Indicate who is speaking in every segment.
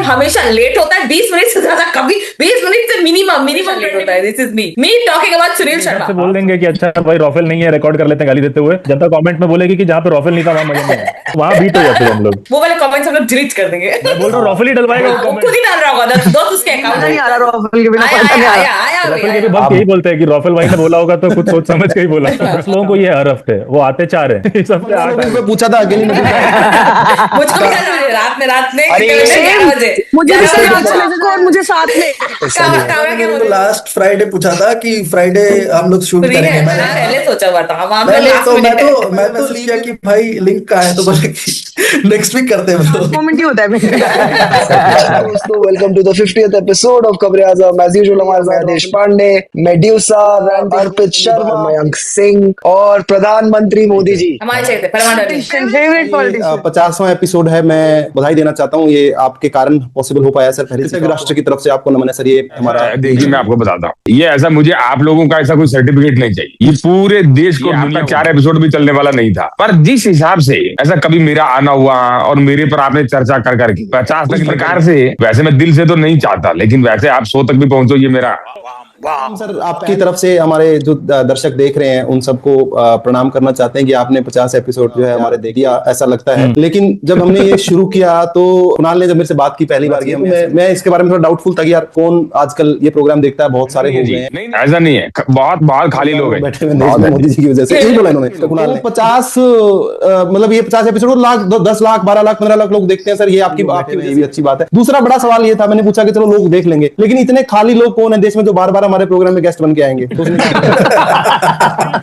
Speaker 1: हमेशा लेट होता है 20 मिनट से ज्यादा, कभी 20 मिनट से मिनिमम लेट होता है। This is me talking about Sunil Sharma.
Speaker 2: बोल देंगे कि अच्छा भाई रॉफेल नहीं है, रिकॉर्ड कर लेते हैं गाली देते हुए। जनता कमेंट में बोलेगी कि जहाँ पे रॉफेल नहीं था वहाँ मजा नहीं आया, वहाँ बीट हो जाते हैं हम लोग।
Speaker 1: वो वाले कमेंट्स हम लोग डिलीट कर देंगे।
Speaker 2: मैं बोल रहा हूँ रॉफेल ही डलवाएगा वो
Speaker 1: खुद ही डाल रहा होगा दोस्त उसके अकाउंट
Speaker 3: नहीं आ रहा रॉफेल के बिना।
Speaker 2: रॉफेल के भी भक्त यही बोलते हैं कि रॉफेल भाई ने बोला होगा तो कुछ सोच समझ के ही बोला। 10 लोगों को ये हर हफ्ते वो आते 4 है, इस हफ्ते 8 है।
Speaker 4: पूछा था अकेले में
Speaker 1: मुझको भी रात में
Speaker 3: मुझे साथ में
Speaker 4: लास्ट फ्राइडे पूछा था कि फ्राइडे हम लोग शूट करेंगे।
Speaker 1: पहले सोचा हुआ था
Speaker 4: मैं तो लिया कि भाई लिंक का है तो बोले कि नेक्स्ट वीक करते हैं।
Speaker 3: मोमेंट ही होता है।
Speaker 5: दोस्तों welcome to the 50th episode of खबरें आज़म। एज यूजुअल हमारे साथ देश पांडे, मेड्यूसा, अर्पित शर्मा, मयंक सिंह और प्रधानमंत्री मोदी जी
Speaker 1: हमारे
Speaker 3: फेवरेट पॉलिटिशियन।
Speaker 4: 50वां एपिसोड है। मैं बधाई देना चाहता हूँ, ये आपके कारण पॉसिबल हो पाया सर। पहले से राष्ट्र की तरफ से आपको नमन है सर। ये हमारा
Speaker 6: देखिए मैं आपको बताता हूँ, ये ऐसा मुझे आप लोगों का ऐसा कोई सर्टिफिकेट नहीं चाहिए। ये पूरे देश को दुनिया 4 एपिसोड भी चलने वाला नहीं था, पर जिस हिसाब से ऐसा कभी मेरा आना हुआ और मेरे पर आपने चर्चा कर करके 50 तक प्रकार से, वैसे मैं दिल से तो नहीं चाहता, लेकिन वैसे आप 100 तक भी पहुंचो, ये मेरा
Speaker 4: सर आपकी तरफ से हमारे जो दर्शक देख रहे हैं उन सबको प्रणाम करना चाहते हैं कि आपने 50 एपिसोड जो है हमारे देख दिया, ऐसा लगता है। लेकिन जब हमने ये शुरू किया तो कुणाल ने जब मेरे से बात की पहली बार, मैं इसके बारे में थोड़ा डाउटफुल था कि यार कौन आजकल ये प्रोग्राम देखता है, बहुत सारे हो गए हैं।
Speaker 6: ऐसा नहीं है, बहुत खाली लोग हैं
Speaker 4: बैठे हुए मोदी जी की वजह से। यही बोला इन्होंने कुणाल ने। 50 मतलब ये 50 एपिसोड लाख 10 लाख 12 लाख 15 लाख लोग देखते हैं सर। ये आपकी ये भी अच्छी बात है। दूसरा बड़ा सवाल ये था, मैंने पूछा कि चलो लोग देख लेंगे, लेकिन इतने खाली लोग कौन है देश में जो बार बार हमारे प्रोग्राम में गेस्ट बन के आएंगे?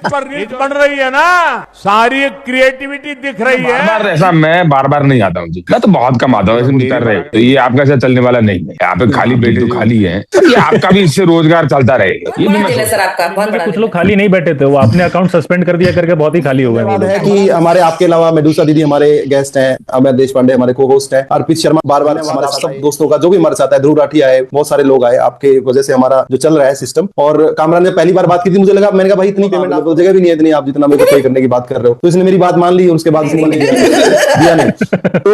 Speaker 7: पर रीच बन रही है ना, सारी क्रिएटिविटी दिख रही है।
Speaker 6: बार ऐसा मैं बार नहीं आता हूँ जी, मैं तो बहुत कम आता हूँ ऐसे कर रहे। तो ये आपका ऐसा चलने वाला नहीं है। यहाँ पे खाली पेट तो खाली है, ये आपका भी इससे रोजगार चलता रहेगा। ये भी
Speaker 1: सर आपका बहुत बड़ा
Speaker 2: कुछ लोग खाली नहीं बैठे थे, वो अपने अकाउंट सस्पेंड कर दिया करके बहुत ही खाली हो गए
Speaker 4: है कि हमारे आपके अलावा मेडूसा दीदी हमारे गेस्ट हैं, अमित देश पांडे हमारे को होस्ट हैं, अर्पित शर्मा बार हमारे सब दोस्तों का जो भी हमारे साथ है, ध्रुव राठी आए, बहुत सारे लोग आए आपके वजह से हमारा जो चल रहा है सिस्टम। और कामरान ने पहली बार बात की थी, मुझे लगा, मैंने कहा भाई इतनी पेमेंट आपको जगह भी नहीं है इतनी, आप जितना मेरे को पे करने की बात कर रहे हो। तो इसने मेरी बात मान ली और उसके बाद इसने दिया नहीं। तो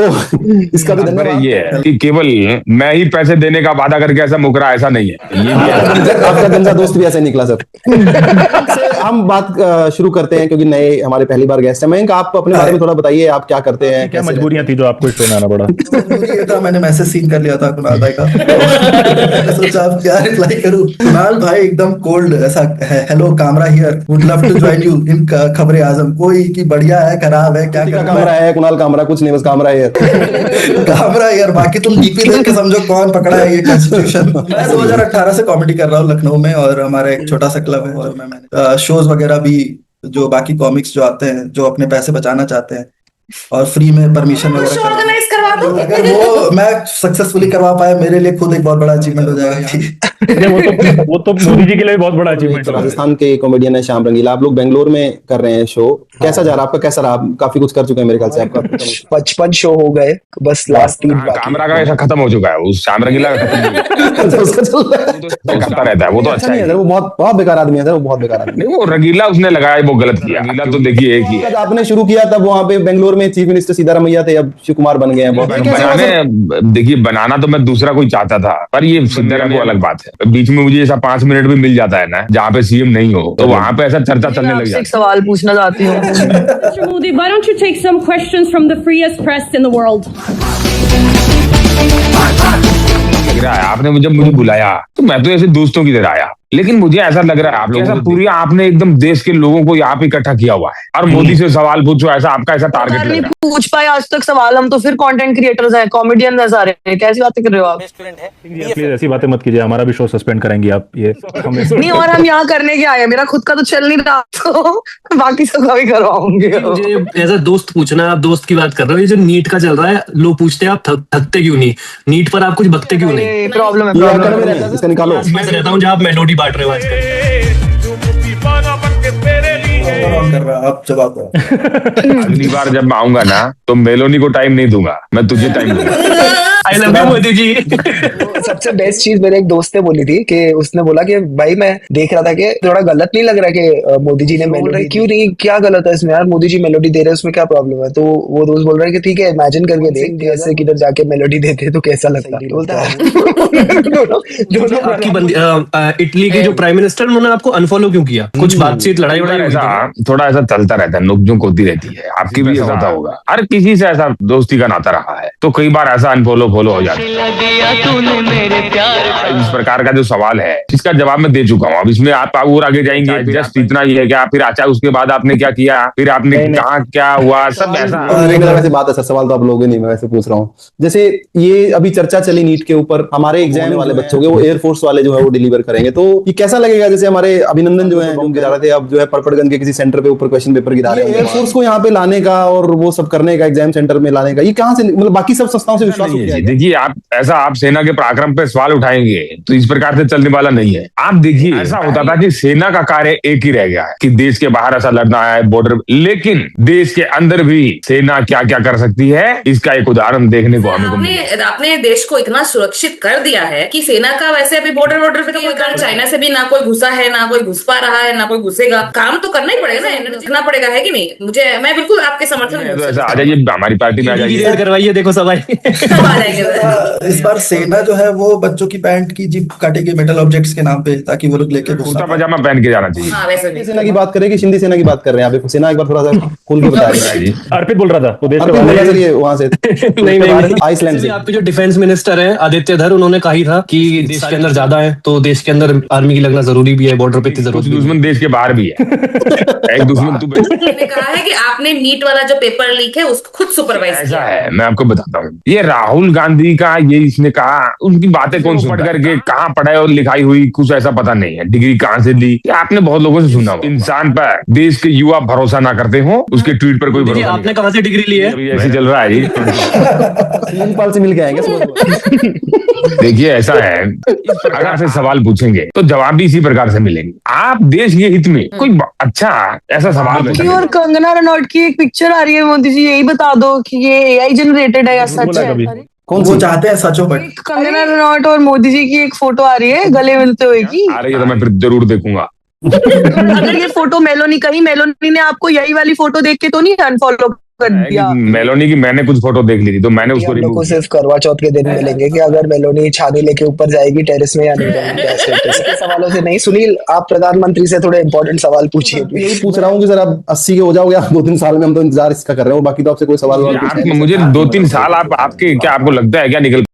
Speaker 4: इसका भी धन्यवाद।
Speaker 6: ये है कि केवल मैं ही पैसे देने का वादा करके ऐसा मुकरा, ऐसा नहीं है। ये
Speaker 4: आपका गंजा दोस्त भी ऐसे निकला सर। हम बात शुरू करते हैं क्योंकि नए हमारे पहली बार गेस्ट हैं। मयंक आप अपने बारे में थोड़ा बताइए, आप क्या करते हैं,
Speaker 2: क्या मजबूरियां थी जो आपको इस शो में आना पड़ा?
Speaker 4: मैंने मैसेज सीन कर लिया था कुणाल भाई का, मैंने सोचा आप क्या रिप्लाई करूं। कुणाल भाई एकदम कोल्ड ऐसा, hello Kamra here, would love to join you in खबरें आजम। कोई की बढ़िया है, खराब है, क्या कामरा है? कुणाल कामरा कुछ नहीं, बस कामरा हियर। कामरा हियर, बाकी तुम डीपी देख के समझो कौन पकड़ा है ये कॉन्स्टिट्यूशन। मैं 2018 से कॉमेडी कर रहा हूँ लखनऊ में, और हमारा एक छोटा सा क्लब है और मैं शोज वगैरह भी, जो बाकी कॉमिक्स जो आते हैं जो अपने पैसे बचाना चाहते हैं और फ्री में परमिशन वगैरह
Speaker 1: ऑर्गेनाइज करवा दो।
Speaker 4: अगर वो मैं सक्सेसफुली करवा पाया, मेरे लिए खुद एक बहुत बड़ा अचीवमेंट हो जाएगा।
Speaker 2: वो तो मोदी जी के लिए बहुत बड़ा अचीवमेंट।
Speaker 4: राजस्थान के कॉमेडियन है श्याम रंगीला, आप लोग बेंगलोर में कर रहे हैं शो, कैसा जा रहा है आपका? कैसा रहा? काफी कुछ कर चुके हैं मेरे ख्याल से। आपका
Speaker 5: 55 शो हो गए, बस लास्ट 3
Speaker 6: कामरा का ऐसा खत्म हो चुका है, उस श्याम रंगीला का करता रहता है। वो तो अच्छा है,
Speaker 4: वो बहुत बेकार आदमी है सर, वो बहुत बेकार आदमी।
Speaker 6: नहीं, वो रंगीला उसने लगाया, वो गलत किया। रंगीला तो देखिए एक ही है।
Speaker 4: आपने शुरू किया तब वहाँ पे बेंगलोर में चीफ मिनिस्टर सीतारमैया थे, अब शिव कुमार बन गए हैं।
Speaker 6: बनाने देखिए, बनाना तो मैं दूसरा कोई चाहता था, पर ये सिद्धारमैया अलग बात है। बीच में मुझे ऐसा 5 मिनट भी मिल जाता है ना जहाँ पे सीएम नहीं हो, तो वहाँ पे ऐसा चर्चा चलने लग जाता है।
Speaker 3: एक सवाल पूछना चाहती हूँ।
Speaker 8: Mr. Modi, why don't you take some questions from the freest press in the world?
Speaker 6: आपने मुझे बुलाया तो मैं तो ऐसे दोस्तों की तरह आया, लेकिन मुझे ऐसा लग रहा है आप लोग पूरी आपने एकदम देश के लोगों को यहाँ पे इकट्ठा किया हुआ है और मोदी से सवाल पूछो, ऐसा आपका ऐसा टारगेट
Speaker 3: नहीं पूछ पाए आज तक सवाल। हम तो फिर कंटेंट क्रिएटर्स हैं, कॉमेडियन हैं सारे, कैसी बातें कर रहे हो आप?
Speaker 2: प्लीज ऐसी बातें मत कीजिए, हमारा भी शो सस्पेंड करेंगी आप। ये
Speaker 3: नहीं, और हम यहाँ करने के आए हैं, मेरा खुद का तो चल नहीं रहा, तो बाकी सबका भी करवाऊंगे।
Speaker 9: मुझे एज अ दोस्त पूछना है, आप दोस्त की बात कर रहे हो, ये जो नीट का चल रहा है, लोग पूछते हैं आप थकते क्यों नहीं, नीट पर आप कुछ बकते क्यों नहीं?
Speaker 3: प्रॉब्लम है,
Speaker 4: निकालो।
Speaker 9: मैं रहता हूँ जहाँ आप मेलोडी बांट रहे हो आजकल।
Speaker 4: कर रहा आप जवाब
Speaker 6: अगली बार जब मैं आऊंगा ना तो मेलोनी को टाइम नहीं दूंगा, मैं तुझे टाइम दूंगा।
Speaker 9: I love you Modi ji.
Speaker 5: सबसे बेस्ट चीज मेरे एक दोस्त ने बोली थी कि उसने बोला कि भाई मैं देख रहा था कि थोड़ा गलत नहीं लग रहा कि मोदी जी ने मेलोडी, क्यों नहीं, क्या गलत है इसमें यार, मोदी जी मेलोडी दे रहे हैं उसमें क्या प्रॉब्लम है। तो वो दोस्त बोल रहा है कि ठीक है इमेजिन करके देख कि ऐसे किधर जाके मेलोडी देते तो कैसा लगता है। बोलता है दोनों
Speaker 9: आपकी बंदी इटली के जो प्राइम मिनिस्टर, उन्होंने आपको अनफॉलो क्यों किया? कुछ बातचीत लड़ाई वड़ाई हुई थी?
Speaker 6: थोड़ा ऐसा चलता रहता है, नोकझोंक होती रहती है, आपकी भी ऐसा होता होगा, हर किसी से ऐसा दोस्ती का नाता रहा है, तो कई बार ऐसा अनफॉलो फॉलो हो जाता है। इस प्रकार का जो सवाल है इसका जवाब मैं दे चुका हूँ, अब इसमें आप और आगे जाएंगे, जस्ट इतना ही है क्या, फिर अच्छा उसके बाद आपने क्या किया, फिर आपने कहा क्या हुआ, सब ऐसा।
Speaker 10: वैसे बात है, सवाल तो आप लोगे नहीं, मैं वैसे पूछ रहा हूँ। जैसे ये अभी चर्चा चली नीट के ऊपर, हमारे एग्जाम वाले बच्चों के वो एयरफोर्स वाले जो है वो डिलीवर करेंगे, तो ये कैसा लगेगा? जैसे हमारे अभिनंदन जो है गिरा रहे थे, अब जो है पड़पड़गंज के किसी सेंटर पे ऊपर क्वेश्चन पेपर गिरा रहे हैं, एयरफोर्स को यहाँ पे लाने का और वो सब करने का, एग्जाम सेंटर में लाने का, ये कहाँ से, मतलब बाकी सब संस्थाओं से विश्वास?
Speaker 6: देखिए आप सेना के पराक्रम पे सवाल उठाएंगे तो इस प्रकार से चलने वाला नहीं है। आप देखिए ऐसा होता था कि सेना का कार्य एक ही रह गया है कि देश के बाहर ऐसा लड़ना है बॉर्डर, लेकिन देश के अंदर भी सेना क्या क्या कर सकती है, इसका एक उदाहरण देखने को हमें को
Speaker 1: आपने देश को इतना सुरक्षित कर दिया है कि सेना का वैसे अभी बॉर्डर पे तो कोई चाइना से भी ना कोई घुसा है, ना कोई घुस पा रहा है, ना कोई घुसेगा। काम तो करना ही पड़ेगा ना, एनर्जी दिखना पड़ेगा, है कि नहीं? मैं बिल्कुल आपके समर्थन में।
Speaker 6: ऐसा आ जाइए हमारी पार्टी में, आ जाइए
Speaker 9: करवाइए, देखो सब आए।
Speaker 4: इस बार सेना जो है वो बच्चों की पैंट की जिप काटेगी मेटल ऑब्जेक्ट्स के नाम पे, ताकि वो लोग लेके
Speaker 6: कुर्ता पजामा पहन के जाना चाहिए।
Speaker 1: हाँ, वैसे भी
Speaker 10: सेना की बात करें कि शिंदे सेना की बात कर रहे हैं, आप सेना एक बार थोड़ा सा खोल के बता रहे हैं।
Speaker 2: अर्पित बोल रहा था वो देश
Speaker 10: के वहां से
Speaker 9: नहीं,
Speaker 10: आइसलैंड से
Speaker 9: आपके जो डिफेंस मिनिस्टर है आदित्य धर, उन्होंने कहा ही था कि देश के अंदर ज्यादा है तो देश के अंदर आर्मी की लगना जरूरी भी है, बॉर्डर पे इतनी जरूरत भी है।
Speaker 6: दुश्मन देश के बाहर भी है। एक दुश्मन
Speaker 1: मैंने कहा है कि आपने नीट वाला जो पेपर लीक है उसको खुद सुपरवाइज
Speaker 6: ऐसा है, मैं आपको बताता हूँ, ये राहुल गांधी का ये इसने कहा, उनकी बातें कौन पढ़ करके कहाँ पढ़ाई और लिखाई हुई कुछ ऐसा पता नहीं है, डिग्री कहाँ से ली, आपने बहुत लोगों से सुना। इंसान पर देश के युवा भरोसा ना करते हो, उसके ट्वीट पर कोई भरोसा।
Speaker 9: आपने कहाँ से डिग्री ली है?
Speaker 6: ऐसे चल रहा है
Speaker 10: पाल से मिल के आएंगे।
Speaker 6: देखिए ऐसा है, इस प्रकार से सवाल पूछेंगे तो जवाब भी इसी प्रकार से मिलेंगे। आप देश के हित में कोई अच्छा ऐसा सवाल
Speaker 3: और कंगना रनौत की एक पिक्चर आ रही है, मोदी जी यही बता दो कि ये एआई जनरेटेड है या सच है?
Speaker 4: कौन वो चाहते हैं सचो, बट
Speaker 3: कंगना रनौत और मोदी जी की एक फोटो आ रही है गले मिलते हुए की,
Speaker 6: आ रही है तो मैं फिर जरूर देखूंगा।
Speaker 3: अगर ये फोटो मेलोनी, कहीं मेलोनी ने आपको यही वाली फोटो देख के तो नहीं अनफॉलो कर दिया?
Speaker 6: मेलोनी की मैंने कुछ फोटो देख ली थी तो मैंने उसको
Speaker 5: लोगों को सिर्फ करवा चौथ के दिन मिलेंगे कि अगर मेलोनी छानी लेके ऊपर जाएगी टेरेस में या नहीं जाएगी। ऐसे सवालों से नहीं। सुनील, आप प्रधानमंत्री से थोड़े इंपॉर्टेंट सवाल पूछिए।
Speaker 10: यही पूछ रहा हूँ कि सर आप 80 के हो जाओगे आप 2-3 साल में, हम तो इंतजार इसका कर रहे हो, बाकी तो आपसे कोई सवाल
Speaker 6: मुझे 2-3 साल आपके क्या आपको लगता है क्या निकल